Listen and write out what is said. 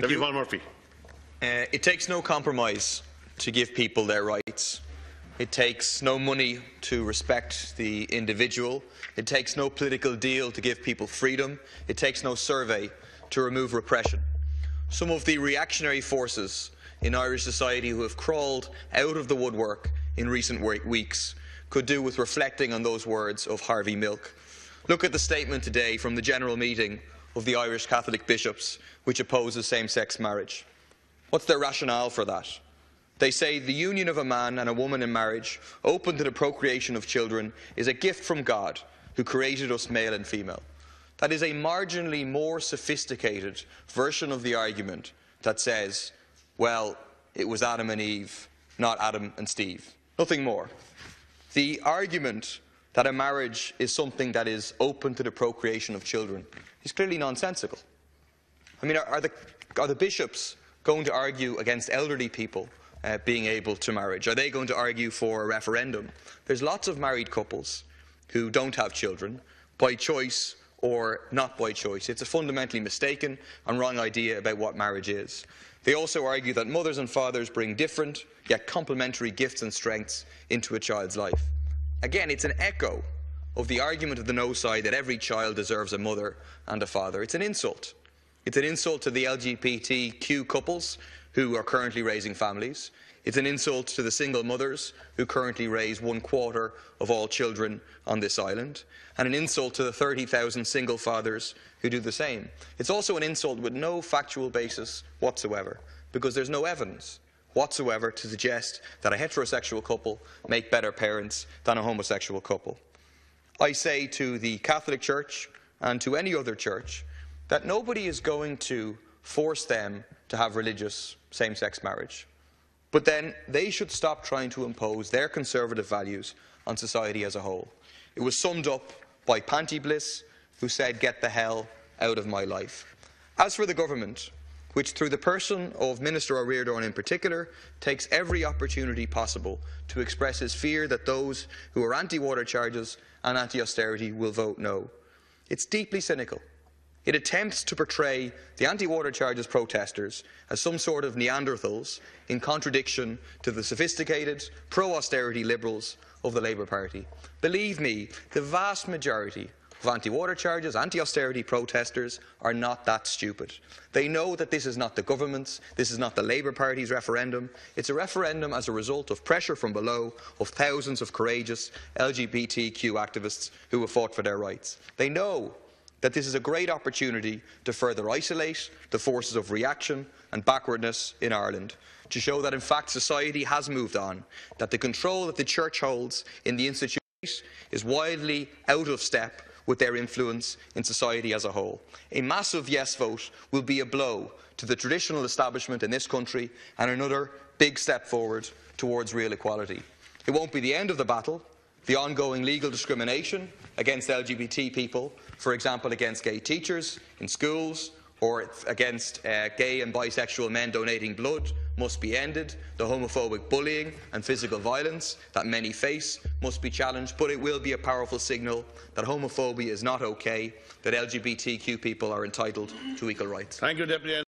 Thank you. Paul Murphy. It takes no compromise to give people their rights. It takes no money to respect the individual. It takes no political deal to give people freedom. It takes no survey to remove repression. Some of the reactionary forces in Irish society who have crawled out of the woodwork in recent weeks could do with reflecting on those words of Harvey Milk. Look at the statement today from the General Meeting of the Irish Catholic Bishops, which opposes same-sex marriage. What's their rationale for that? They say the union of a man and a woman in marriage, open to the procreation of children, is a gift from God, who created us male and female. That is a marginally more sophisticated version of the argument that says, well, it was Adam and Eve, not Adam and Steve. Nothing more. The argument that a marriage is something that is open to the procreation of children is clearly nonsensical. I mean, are the bishops going to argue against elderly people being able to marry? Are they going to argue for a referendum? There's lots of married couples who don't have children by choice or not by choice. It's a fundamentally mistaken and wrong idea about what marriage is. They also argue that mothers and fathers bring different yet complementary gifts and strengths into a child's life. Again, it's an echo of the argument of the no side that every child deserves a mother and a father. It's an insult. It's an insult to the LGBTQ couples who are currently raising families. It's an insult to the single mothers who currently raise 1/4 of all children on this island, and an insult to the 30,000 single fathers who do the same. It's also an insult with no factual basis whatsoever, because there's no evidence whatsoever to suggest that a heterosexual couple make better parents than a homosexual couple. I say to the Catholic Church and to any other church that nobody is going to force them to have religious same-sex marriage. But then they should stop trying to impose their conservative values on society as a whole. It was summed up by Panty Bliss, who said, "Get the hell out of my life." As for the government, which through the person of Minister O'Riordan in particular, takes every opportunity possible to express his fear that those who are anti-water charges and anti-austerity will vote no. It's deeply cynical. It attempts to portray the anti-water charges protesters as some sort of Neanderthals in contradiction to the sophisticated, pro-austerity Liberals of the Labour Party. Believe me, the vast majority of anti-water charges, anti-austerity protesters are not that stupid. They know that this is not the government's, this is not the Labour Party's referendum. It's a referendum as a result of pressure from below of thousands of courageous LGBTQ activists who have fought for their rights. They know that this is a great opportunity to further isolate the forces of reaction and backwardness in Ireland, to show that in fact society has moved on, that the control that the Church holds in the institution is wildly out of step with their influence in society as a whole. A massive yes vote will be a blow to the traditional establishment in this country and another big step forward towards real equality. It won't be the end of the battle. The ongoing legal discrimination against LGBT people, for example against gay teachers in schools or against gay and bisexual men donating blood, must be ended. The homophobic bullying and physical violence that many face must be challenged, but it will be a powerful signal that homophobia is not okay, that LGBTQ people are entitled to equal rights. Thank you, Deputy.